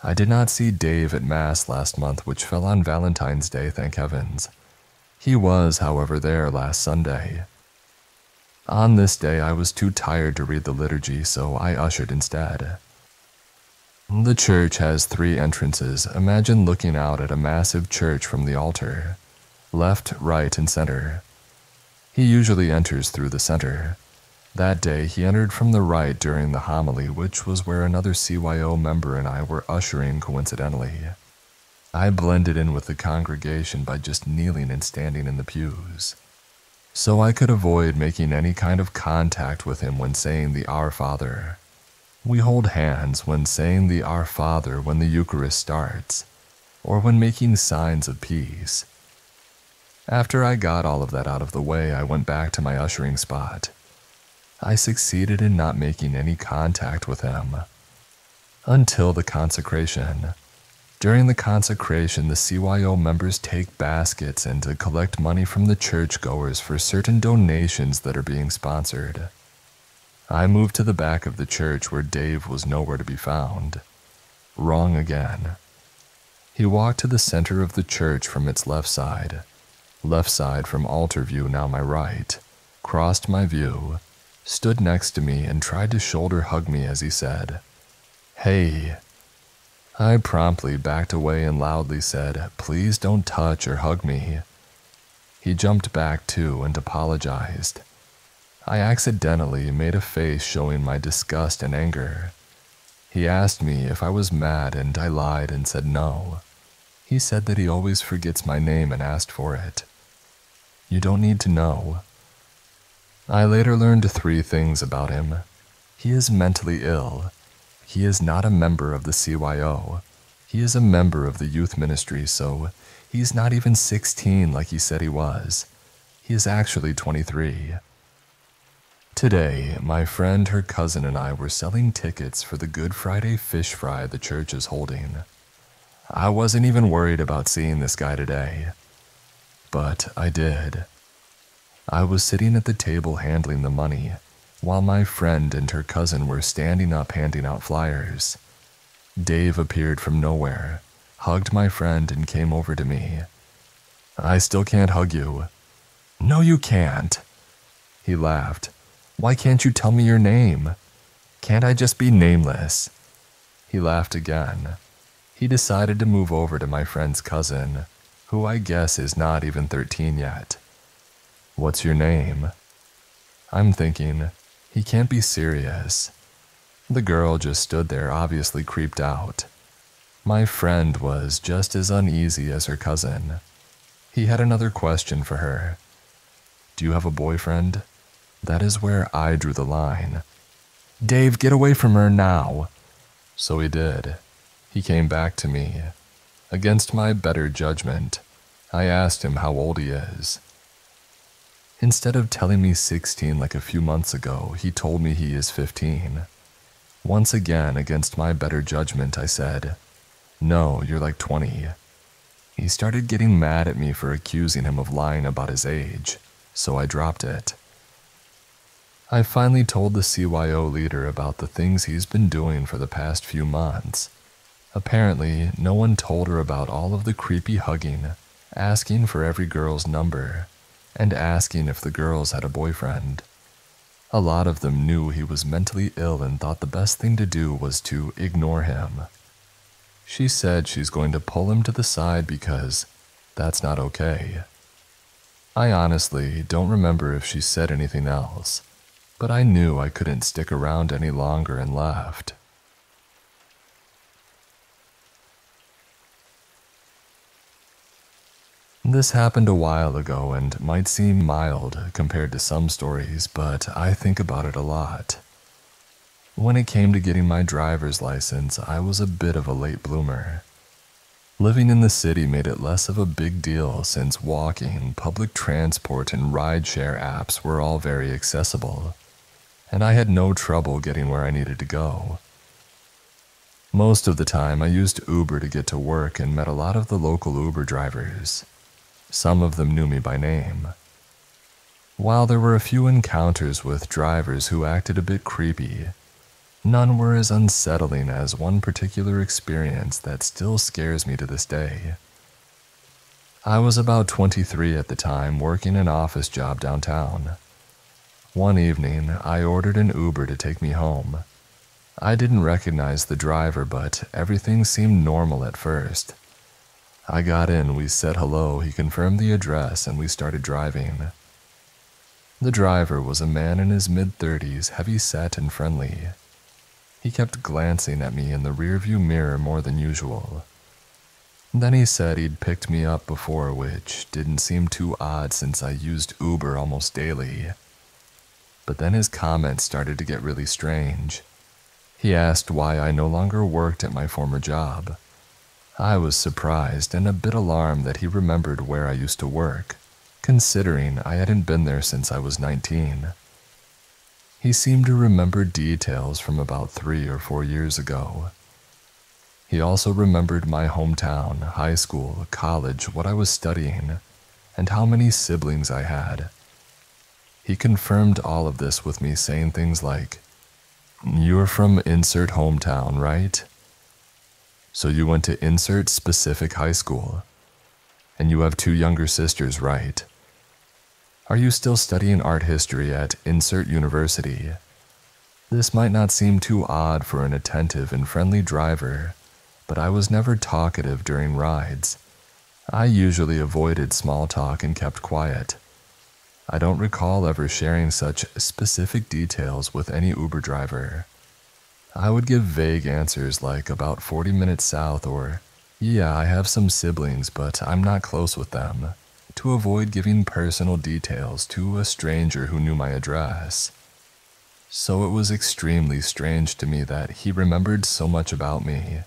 I did not see Dave at Mass last month, which fell on Valentine's Day, thank heavens. He was, however, there last Sunday. On this day, I was too tired to read the liturgy, so I ushered instead. The church has 3 entrances. Imagine looking out at a massive church from the altar. Left, right, and center. He usually enters through the center. That day, he entered from the right during the homily, which was where another CYO member and I were ushering coincidentally. I blended in with the congregation by just kneeling and standing in the pews, so I could avoid making any kind of contact with him when saying the Our Father. We hold hands when saying the Our Father when the Eucharist starts, or when making signs of peace. After I got all of that out of the way, I went back to my ushering spot. I succeeded in not making any contact with him. Until the consecration. During the consecration, the CYO members take baskets and to collect money from the churchgoers for certain donations that are being sponsored. I moved to the back of the church where Dave was nowhere to be found. Wrong again. He walked to the center of the church from its left side from altar view, now my right, crossed my view, stood next to me and tried to shoulder hug me as he said, "Hey." I promptly backed away and loudly said, "Please don't touch or hug me." He jumped back too and apologized. I accidentally made a face showing my disgust and anger. He asked me if I was mad and I lied and said no. He said that he always forgets my name and asked for it. You don't need to know. I later learned 3 things about him. He is mentally ill. He is not a member of the CYO. He is a member of the youth ministry, so he's not even 16 like he said he was. He is actually 23. Today, my friend, her cousin, and I were selling tickets for the Good Friday fish fry the church is holding. I wasn't even worried about seeing this guy today. But I did. I was sitting at the table handling the money, while my friend and her cousin were standing up handing out flyers. Dave appeared from nowhere, hugged my friend, and came over to me. "I still can't hug you." "No, you can't." He laughed. "Why can't you tell me your name? Can't I just be nameless?" He laughed again. He decided to move over to my friend's cousin, who I guess is not even 13 yet. "What's your name?" I'm thinking, he can't be serious. The girl just stood there, obviously creeped out. My friend was just as uneasy as her cousin. He had another question for her. "Do you have a boyfriend?" That is where I drew the line. "Dave, get away from her now." So he did. He came back to me. Against my better judgment, I asked him how old he is. Instead of telling me 16 like a few months ago, he told me he is 15. Once again, against my better judgment, I said, "No, you're like 20. He started getting mad at me for accusing him of lying about his age, so I dropped it. I finally told the CYO leader about the things he's been doing for the past few months. Apparently, no one told her about all of the creepy hugging, asking for every girl's number, and asking if the girls had a boyfriend. A lot of them knew he was mentally ill and thought the best thing to do was to ignore him. She said she's going to pull him to the side because that's not okay. I honestly don't remember if she said anything else, but I knew I couldn't stick around any longer and left. This happened a while ago and might seem mild compared to some stories, but I think about it a lot. When it came to getting my driver's license, I was a bit of a late bloomer. Living in the city made it less of a big deal since walking, public transport, and rideshare apps were all very accessible, and I had no trouble getting where I needed to go. Most of the time, I used Uber to get to work and met a lot of the local Uber drivers. Some of them knew me by name. While there were a few encounters with drivers who acted a bit creepy, none were as unsettling as one particular experience that still scares me to this day. I was about 23 at the time, working an office job downtown. One evening, I ordered an Uber to take me home. I didn't recognize the driver, but everything seemed normal at first. I got in, we said hello, he confirmed the address, and we started driving. The driver was a man in his mid-30s, heavy-set and friendly. He kept glancing at me in the rearview mirror more than usual. Then he said he'd picked me up before, which didn't seem too odd since I used Uber almost daily. But then his comments started to get really strange. He asked why I no longer worked at my former job. I was surprised and a bit alarmed that he remembered where I used to work, considering I hadn't been there since I was 19. He seemed to remember details from about 3 or 4 years ago. He also remembered my hometown, high school, college, what I was studying, and how many siblings I had. He confirmed all of this with me, saying things like, "You're from insert hometown, right? So you went to insert specific high school. And you have two younger sisters, right? Are you still studying art history at insert university?" This might not seem too odd for an attentive and friendly driver, but I was never talkative during rides. I usually avoided small talk and kept quiet. I don't recall ever sharing such specific details with any Uber driver. I would give vague answers like about 40 minutes south or, "Yeah, I have some siblings, but I'm not close with them," to avoid giving personal details to a stranger who knew my address. So it was extremely strange to me that he remembered so much about me.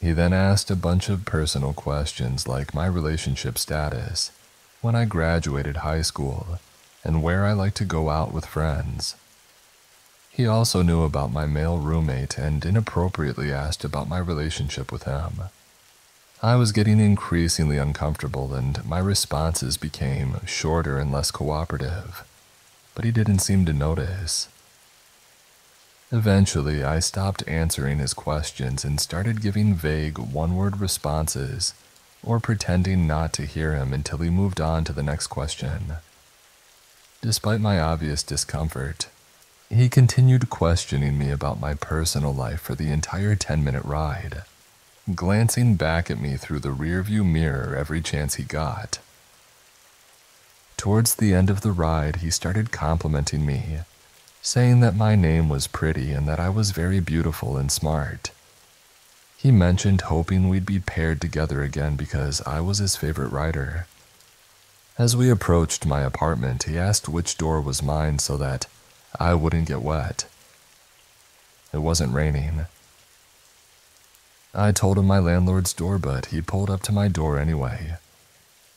He then asked a bunch of personal questions like my relationship status, when I graduated high school, and where I like to go out with friends. He also knew about my male roommate and inappropriately asked about my relationship with him. I was getting increasingly uncomfortable and my responses became shorter and less cooperative, but he didn't seem to notice. Eventually, I stopped answering his questions and started giving vague one-word responses or pretending not to hear him until he moved on to the next question. Despite my obvious discomfort, he continued questioning me about my personal life for the entire 10-minute ride, glancing back at me through the rearview mirror every chance he got. Towards the end of the ride, he started complimenting me, saying that my name was pretty and that I was very beautiful and smart. He mentioned hoping we'd be paired together again because I was his favorite writer. As we approached my apartment, he asked which door was mine so that I wouldn't get wet. It wasn't raining. I told him my landlord's door, but he pulled up to my door anyway.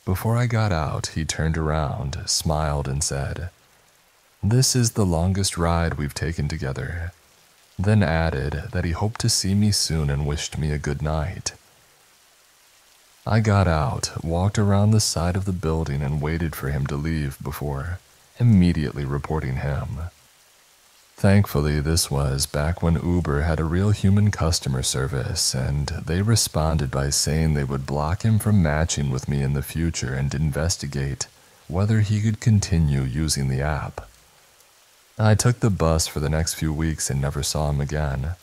Before I got out, he turned around, smiled, and said, "This is the longest ride we've taken together," then added that he hoped to see me soon and wished me a good night. I got out, walked around the side of the building, and waited for him to leave before immediately reporting him. Thankfully, this was back when Uber had a real human customer service, and they responded by saying they would block him from matching with me in the future and investigate whether he could continue using the app. I took the bus for the next few weeks and never saw him again.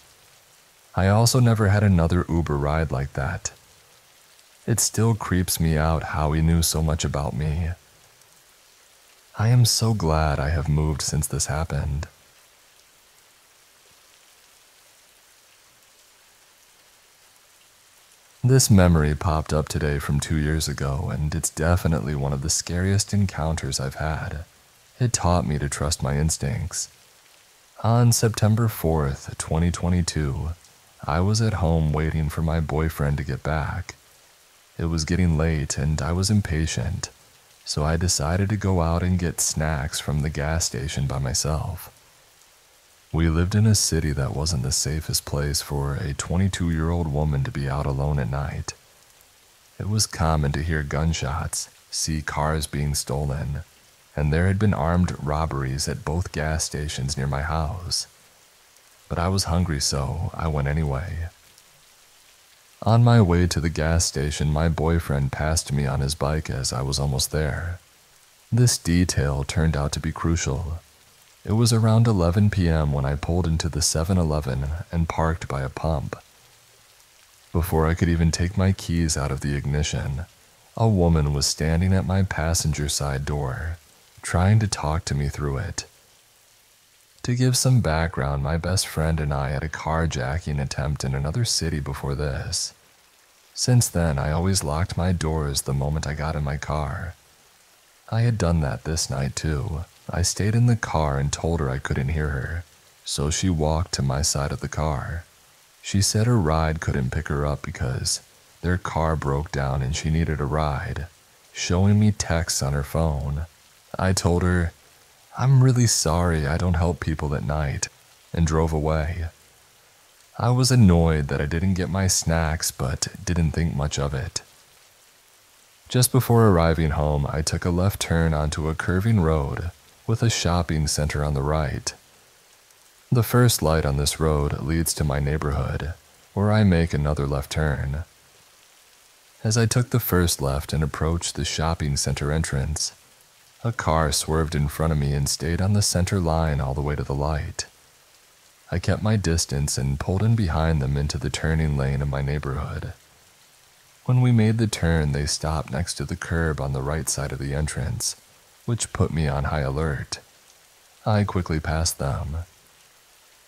I also never had another Uber ride like that. It still creeps me out how he knew so much about me. I am so glad I have moved since this happened. This memory popped up today from 2 years ago, and it's definitely one of the scariest encounters I've had. It taught me to trust my instincts. On September 4th, 2022, I was at home waiting for my boyfriend to get back. It was getting late and I was impatient, so I decided to go out and get snacks from the gas station by myself. We lived in a city that wasn't the safest place for a 22-year-old woman to be out alone at night. It was common to hear gunshots, see cars being stolen, and there had been armed robberies at both gas stations near my house. But I was hungry, so I went anyway. On my way to the gas station, my boyfriend passed me on his bike as I was almost there. This detail turned out to be crucial. It was around 11 p.m. when I pulled into the 7-Eleven and parked by a pump. Before I could even take my keys out of the ignition, a woman was standing at my passenger side door, trying to talk to me through it. To give some background, my best friend and I had a carjacking attempt in another city before this. Since then, I always locked my doors the moment I got in my car. I had done that this night too. I stayed in the car and told her I couldn't hear her, so she walked to my side of the car. She said her ride couldn't pick her up because their car broke down and she needed a ride, showing me texts on her phone. I told her, "I'm really sorry, I don't help people at night," and drove away. I was annoyed that I didn't get my snacks, but didn't think much of it. Just before arriving home, I took a left turn onto a curving road with a shopping center on the right. The first light on this road leads to my neighborhood, where I make another left turn. As I took the first left and approached the shopping center entrance, a car swerved in front of me and stayed on the center line all the way to the light. I kept my distance and pulled in behind them into the turning lane of my neighborhood. When we made the turn, they stopped next to the curb on the right side of the entrance, which put me on high alert. I quickly passed them.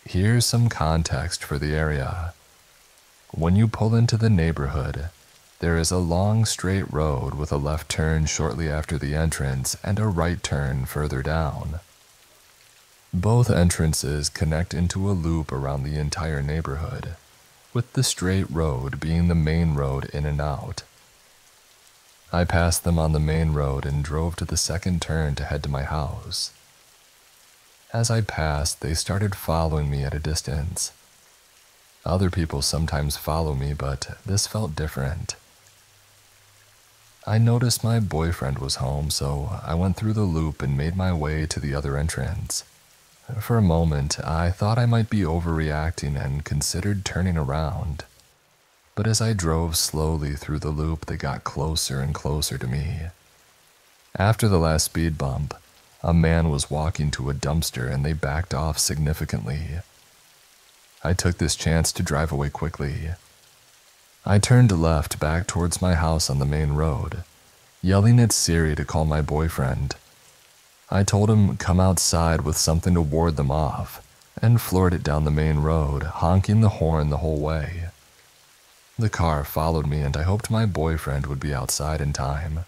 Here's some context for the area. When you pull into the neighborhood, there is a long straight road with a left turn shortly after the entrance and a right turn further down. Both entrances connect into a loop around the entire neighborhood, with the straight road being the main road in and out. I passed them on the main road and drove to the second turn to head to my house. As I passed, they started following me at a distance. Other people sometimes follow me, but this felt different. I noticed my boyfriend was home, so I went through the loop and made my way to the other entrance. For a moment, I thought I might be overreacting and considered turning around. But as I drove slowly through the loop, they got closer and closer to me. After the last speed bump, a man was walking to a dumpster and they backed off significantly. I took this chance to drive away quickly. I turned left back towards my house on the main road, yelling at Siri to call my boyfriend. I told him come outside with something to ward them off, and floored it down the main road, honking the horn the whole way. The car followed me and I hoped my boyfriend would be outside in time.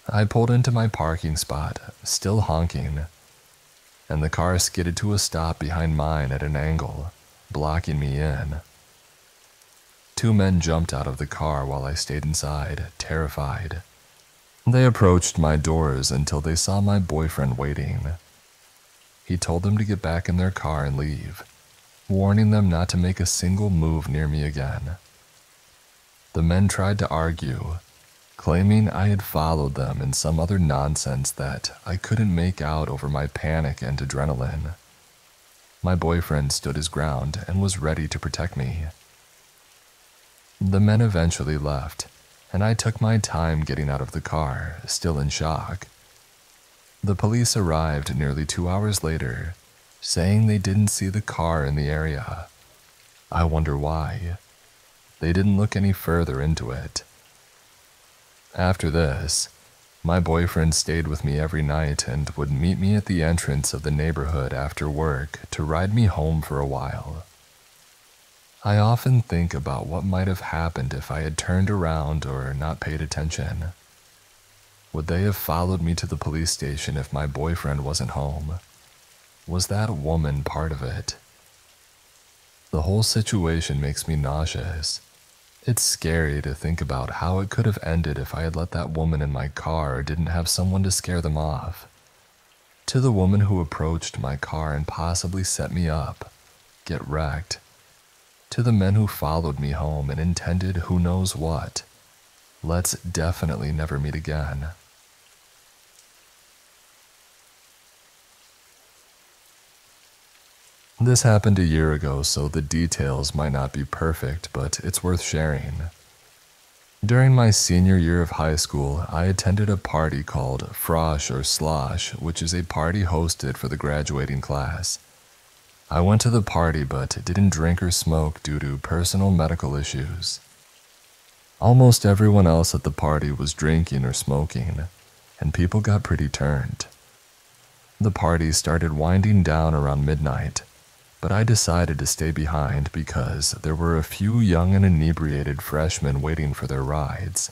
I pulled into my parking spot, still honking, and the car skidded to a stop behind mine at an angle, blocking me in. Two men jumped out of the car while I stayed inside, terrified. They approached my doors until they saw my boyfriend waiting. He told them to get back in their car and leave, warning them not to make a single move near me again. The men tried to argue, claiming I had followed them and some other nonsense that I couldn't make out over my panic and adrenaline. My boyfriend stood his ground and was ready to protect me. The men eventually left, and I took my time getting out of the car, still in shock. The police arrived nearly 2 hours later, saying they didn't see the car in the area. I wonder why. They didn't look any further into it. After this, my boyfriend stayed with me every night and would meet me at the entrance of the neighborhood after work to ride me home for a while. I often think about what might have happened if I had turned around or not paid attention. Would they have followed me to the police station if my boyfriend wasn't home? Was that woman part of it? The whole situation makes me nauseous. It's scary to think about how it could have ended if I had let that woman in my car or didn't have someone to scare them off. To the woman who approached my car and possibly set me up, get wrecked. To the men who followed me home and intended who knows what. Let's definitely never meet again. This happened a year ago, so the details might not be perfect, but it's worth sharing. During my senior year of high school, I attended a party called Frosh or Slosh, which is a party hosted for the graduating class. I went to the party but didn't drink or smoke due to personal medical issues. Almost everyone else at the party was drinking or smoking, and people got pretty turned. The party started winding down around midnight, but I decided to stay behind because there were a few young and inebriated freshmen waiting for their rides.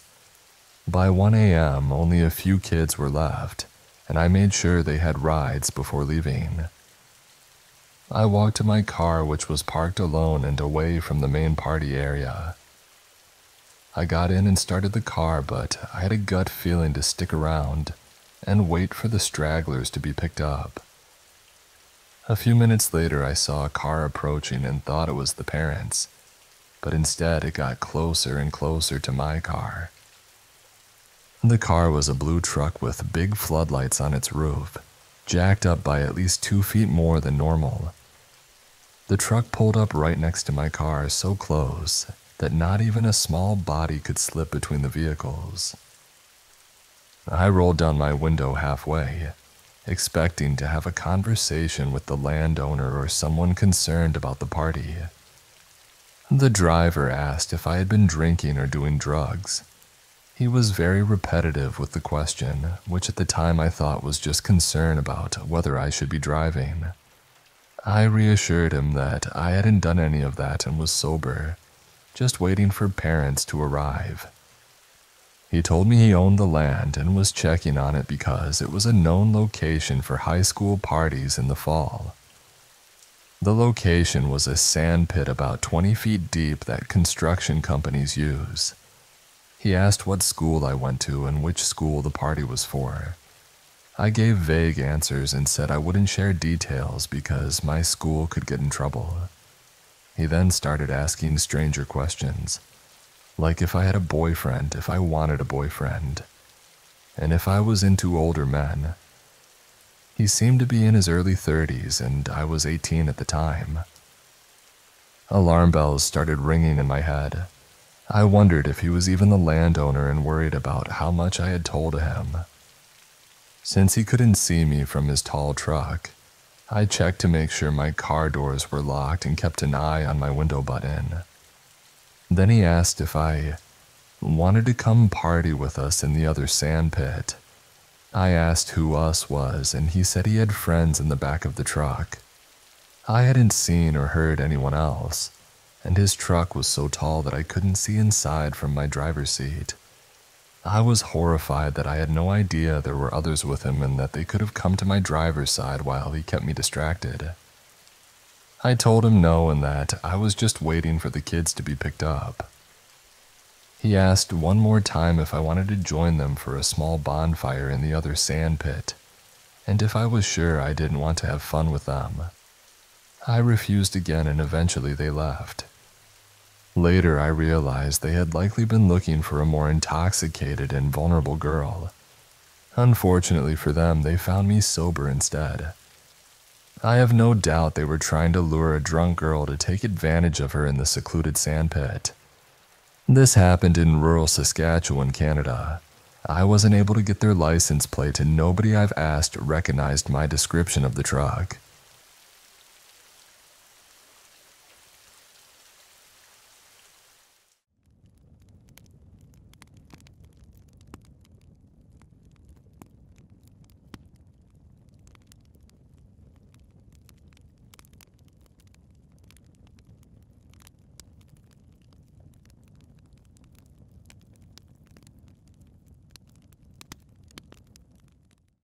By 1 a.m., only a few kids were left, and I made sure they had rides before leaving. I walked to my car, which was parked alone and away from the main party area. I got in and started the car, but I had a gut feeling to stick around and wait for the stragglers to be picked up. A few minutes later, I saw a car approaching and thought it was the parents, but instead it got closer and closer to my car. The car was a blue truck with big floodlights on its roof, jacked up by at least 2 feet more than normal. The truck pulled up right next to my car so close that not even a small body could slip between the vehicles. I rolled down my window halfway, expecting to have a conversation with the landowner or someone concerned about the party. The driver asked if I had been drinking or doing drugs. He was very repetitive with the question, which at the time I thought was just concern about whether I should be driving. I reassured him that I hadn't done any of that and was sober, just waiting for parents to arrive. He told me he owned the land and was checking on it because it was a known location for high school parties in the fall. The location was a sand pit about 20 feet deep that construction companies use. He asked what school I went to and which school the party was for. I gave vague answers and said I wouldn't share details because my school could get in trouble. He then started asking stranger questions, like if I had a boyfriend, if I wanted a boyfriend, and if I was into older men. He seemed to be in his early 30s and I was 18 at the time. Alarm bells started ringing in my head. I wondered if he was even the landowner and worried about how much I had told him. Since he couldn't see me from his tall truck, I checked to make sure my car doors were locked and kept an eye on my window button. Then he asked if I wanted to come party with us in the other sand pit. I asked who us was, and he said he had friends in the back of the truck. I hadn't seen or heard anyone else, and his truck was so tall that I couldn't see inside from my driver's seat. I was horrified that I had no idea there were others with him and that they could have come to my driver's side while he kept me distracted. I told him no and that I was just waiting for the kids to be picked up. He asked one more time if I wanted to join them for a small bonfire in the other sand pit, and if I was sure I didn't want to have fun with them. I refused again and eventually they left. Later, I realized they had likely been looking for a more intoxicated and vulnerable girl. Unfortunately for them, they found me sober instead. I have no doubt they were trying to lure a drunk girl to take advantage of her in the secluded sandpit. This happened in rural Saskatchewan, Canada. I wasn't able to get their license plate and nobody I've asked recognized my description of the truck.